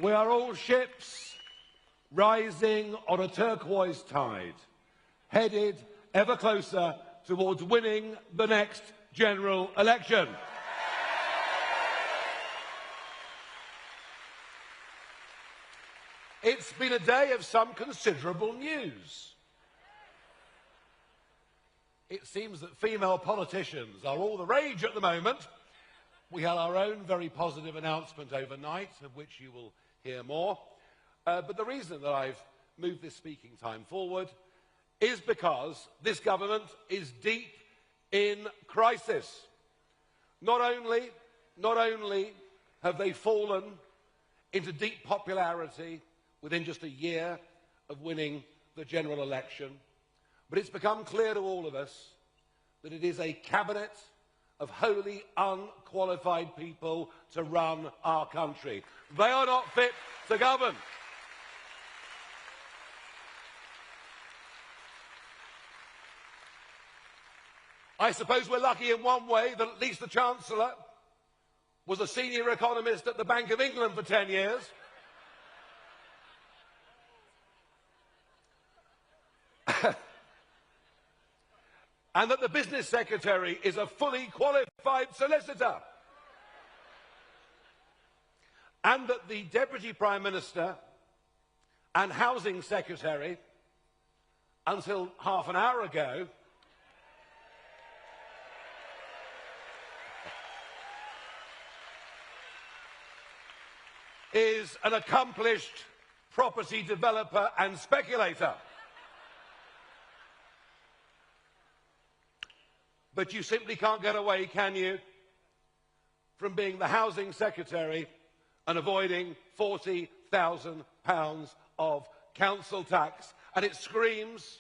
We are all ships rising on a turquoise tide, headed ever closer towards winning the next general election. It's been a day of some considerable news. It seems that female politicians are all the rage at the moment. We had our own very positive announcement overnight, of which you will hear more. But the reason that I've moved this speaking time forward is because this government is deep in crisis. Not only have they fallen into deep popularity within just a year of winning the general election, but it's become clear to all of us that it is a cabinet of wholly unqualified people to run our country. They are not fit to govern. I suppose we're lucky in one way that at least the Chancellor was a senior economist at the Bank of England for 10 years. And that the Business Secretary is a fully qualified solicitor. And that the Deputy Prime Minister and Housing Secretary, until half an hour ago, is an accomplished property developer and speculator. But you simply can't get away, can you, from being the Housing Secretary and avoiding £40,000 of council tax. And it screams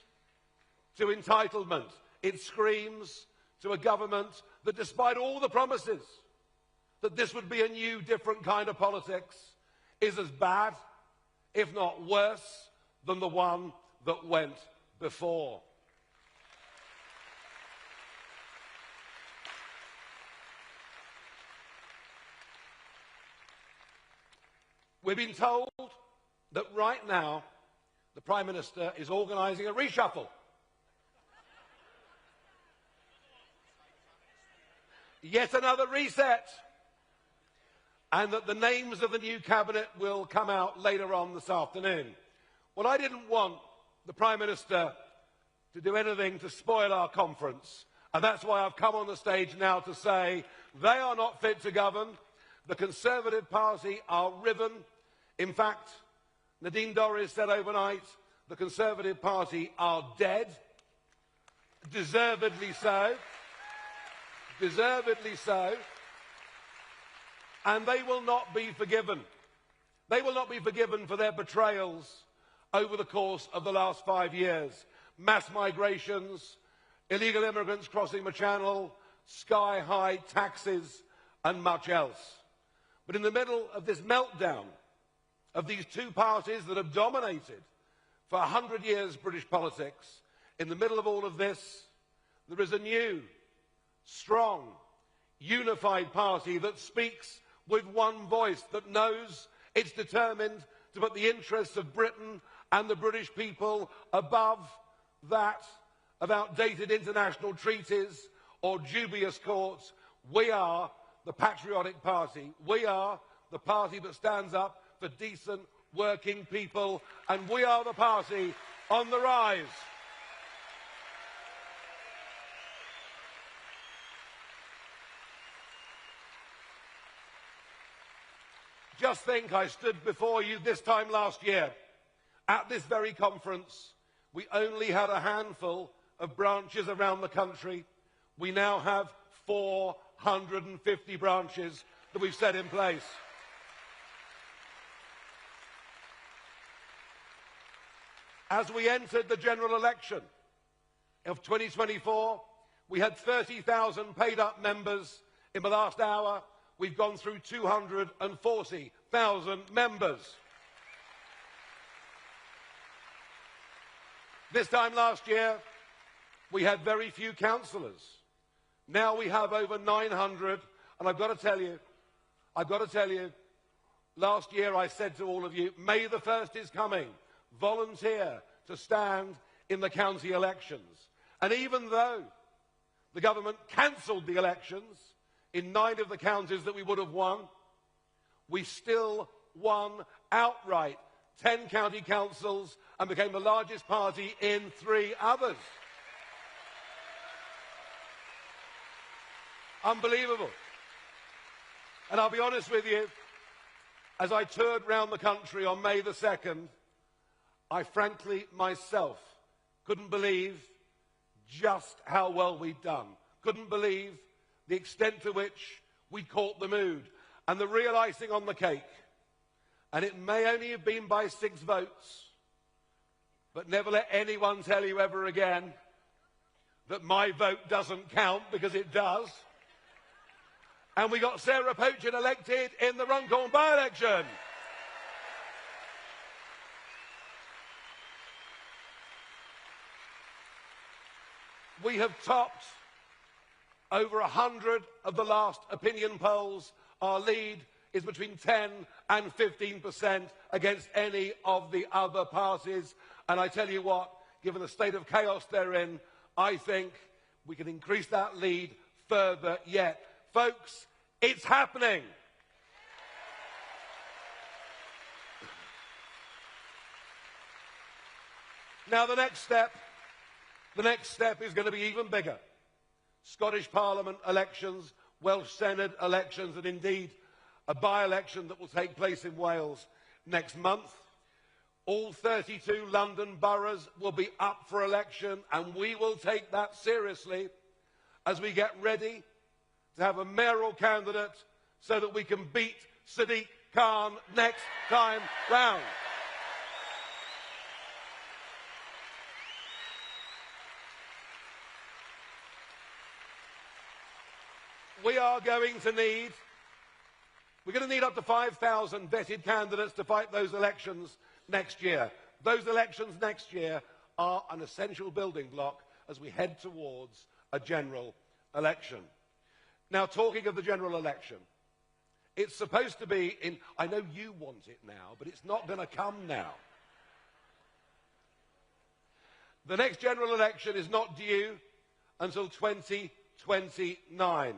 to entitlement. It screams to a government that, despite all the promises that this would be a new, different kind of politics, is as bad, if not worse, than the one that went before. We've been told that right now the Prime Minister is organising a reshuffle. Yet another reset. And that the names of the new cabinet will come out later on this afternoon. Well, I didn't want the Prime Minister to do anything to spoil our conference, and that's why I've come on the stage now to say they are not fit to govern. The Conservative Party are riven. In fact, Nadine Dorries said overnight the Conservative Party are dead. Deservedly so. Deservedly so. And they will not be forgiven. They will not be forgiven for their betrayals over the course of the last 5 years. Mass migrations, illegal immigrants crossing the Channel, sky-high taxes, and much else. But in the middle of this meltdown of these two parties that have dominated for 100 years British politics, in the middle of all of this, there is a new, strong, unified party that speaks with one voice, that knows it's determined to put the interests of Britain and the British people above that of outdated international treaties or dubious courts. We are the patriotic party. We are the party that stands up for decent working people, and we are the party on the rise. Just think, I stood before you this time last year. At this very conference, we only had a handful of branches around the country. We now have 450 branches that we've set in place. As we entered the general election of 2024, we had 30,000 paid-up members. In the last hour, we've gone through 240,000 members. This time last year, we had very few councillors. Now we have over 900, and I've got to tell you, Last year I said to all of you, May the 1st is coming. Volunteer to stand in the county elections. And even though the government cancelled the elections in 9 of the counties that we would have won, we still won outright 10 county councils and became the largest party in 3 others. Unbelievable. And I'll be honest with you, as I toured round the country on May the 2nd, I frankly myself couldn't believe just how well we'd done. Couldn't believe the extent to which we'd caught the mood. And the real icing on the cake, and it may only have been by 6 votes, but never let anyone tell you ever again that my vote doesn't count, because it does. And we got Sarah Pochin elected in the Runcorn by-election. We have topped over 100 of the last opinion polls. Our lead is between 10 and 15% against any of the other parties. And I tell you what, given the state of chaos they're in, I think we can increase that lead further yet. Folks, it's happening. Now the next step is going to be even bigger. Scottish Parliament elections, Welsh Senate elections, and indeed a by-election that will take place in Wales next month. All 32 London boroughs will be up for election, and we will take that seriously as we get ready to have a mayoral candidate so that we can beat Sadiq Khan next time round. We're going to need up to 5,000 vetted candidates to fight those elections next year. Those elections next year are an essential building block as we head towards a general election. Now, talking of the general election, it's supposed to be in, I know you want it now, but it's not going to come now. The next general election is not due until 2029.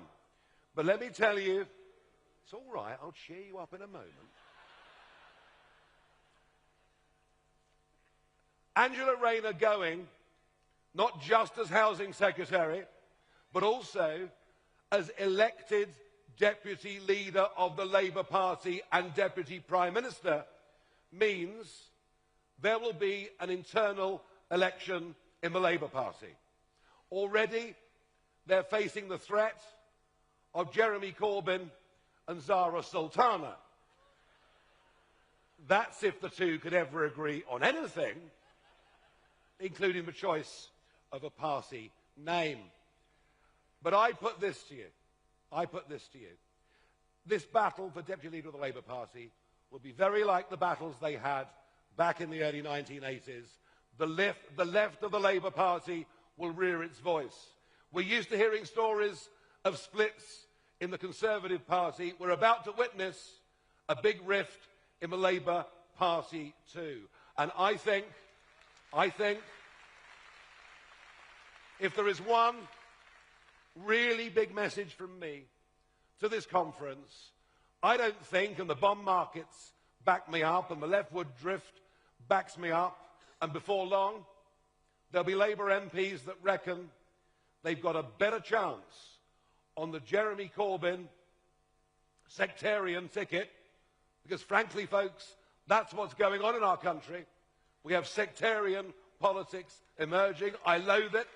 But let me tell you, it's all right, I'll cheer you up in a moment. Angela Rayner going, not just as Housing Secretary, but also as elected Deputy Leader of the Labour Party and Deputy Prime Minister, means there will be an internal election in the Labour Party. Already, they're facing the threat of Jeremy Corbyn and Zara Sultana. That's if the two could ever agree on anything, including the choice of a party name. But I put this to you. This battle for Deputy Leader of the Labour Party will be very like the battles they had back in the early 1980s. The left of the Labour Party will rear its voice. We're used to hearing stories of splits in the Conservative Party. We're about to witness a big rift in the Labour Party too. And I think if there is one really big message from me to this conference, I don't think, and the bond markets back me up, and the leftward drift backs me up, and before long, there'll be Labour MPs that reckon they've got a better chance on the Jeremy Corbyn sectarian ticket, because frankly, folks, that's what's going on in our country. We have sectarian politics emerging. I loathe it.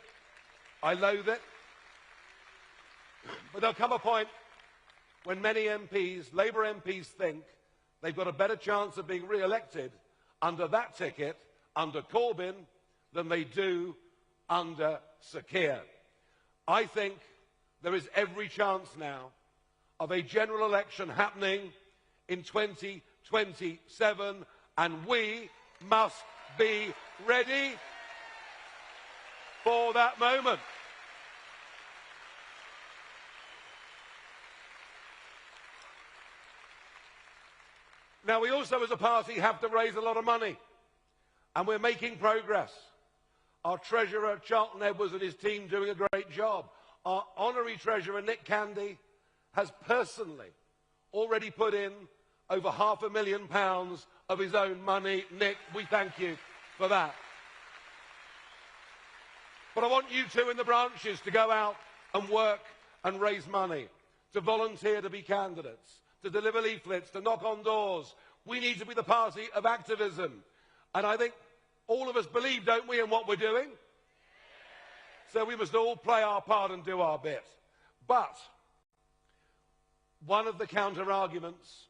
But there'll come a point when many MPs, Labour MPs, think they've got a better chance of being re-elected under that ticket, under Corbyn, than they do under Sir Keir. I think there is every chance now of a general election happening in 2027, and we must be ready for that moment. Now, we also, as a party, have to raise a lot of money, and we're making progress. Our Treasurer, Charlton Edwards, and his team doing a great job. Our Honorary Treasurer, Nick Candy, has personally already put in over £500,000 of his own money. Nick, we thank you for that. But I want you two in the branches to go out and work and raise money, to volunteer to be candidates, to deliver leaflets, to knock on doors. We need to be the party of activism. And I think all of us believe, don't we, in what we're doing? So we must all play our part and do our bit. But one of the counter-arguments,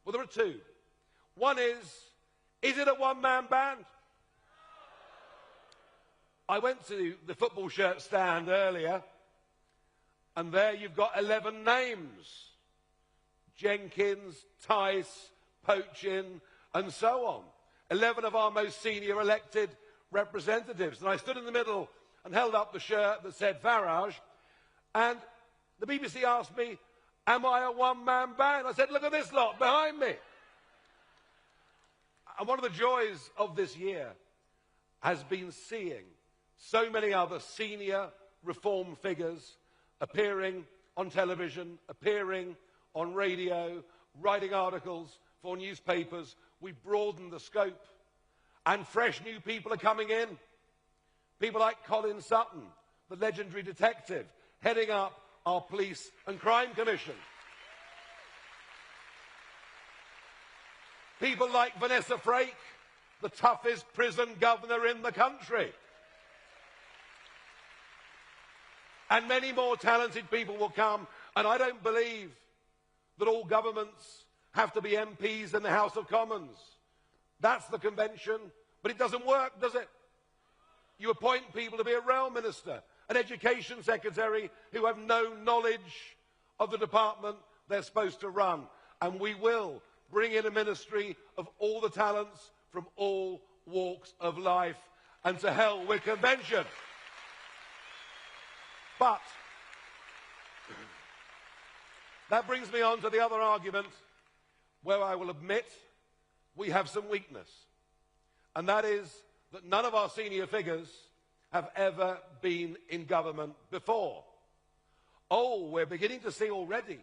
well, there are two. One is it a one-man band? I went to the football shirt stand earlier, and there you've got 11 names. Jenkins, Tice, Pochin, and so on. 11 of our most senior elected representatives. And I stood in the middle and held up the shirt that said Farage, and the BBC asked me, am I a one-man band? I said, look at this lot behind me. And one of the joys of this year has been seeing so many other senior reform figures appearing on television, appearing on radio, writing articles for newspapers. We've broadened the scope, and fresh new people are coming in. People like Colin Sutton, the legendary detective, heading up our Police and Crime Commission. People like Vanessa Frake, the toughest prison governor in the country. And many more talented people will come. And I don't believe that all governments have to be MPs in the House of Commons. That's the convention. But it doesn't work, does it? You appoint people to be a rail minister, an education secretary who have no knowledge of the department they're supposed to run. And we will bring in a ministry of all the talents from all walks of life. And to hell with convention. But that brings me on to the other argument where I will admit we have some weakness. And that is that none of our senior figures have ever been in government before. Oh, we're beginning to see already,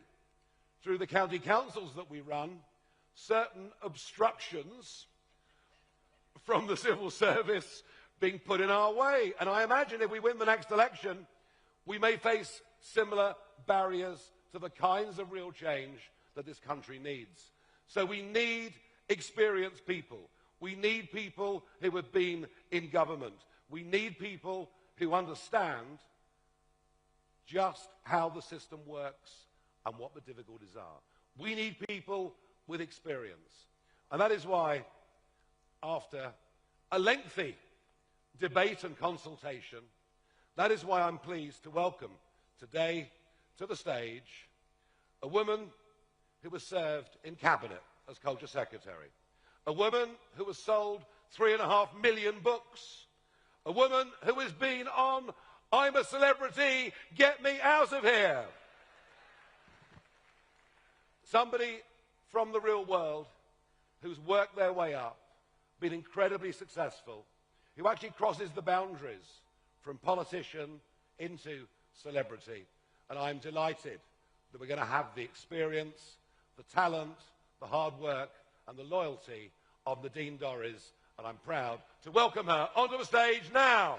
through the county councils that we run, certain obstructions from the civil service being put in our way. And I imagine if we win the next election, we may face similar barriers to the kinds of real change that this country needs. So we need experienced people. We need people who have been in government. We need people who understand just how the system works and what the difficulties are. We need people with experience. And that is why, after a lengthy debate and consultation, that is why I'm pleased to welcome today to the stage a woman who was served in Cabinet as Culture Secretary, a woman who has sold 3.5 million books, a woman who has been on I'm a Celebrity, Get Me Out of Here. Somebody from the real world who's worked their way up, been incredibly successful, who actually crosses the boundaries from politician into celebrity. And I'm delighted that we're going to have the experience, the talent, the hard work and the loyalty of Nadine Dorries, and I'm proud to welcome her onto the stage now.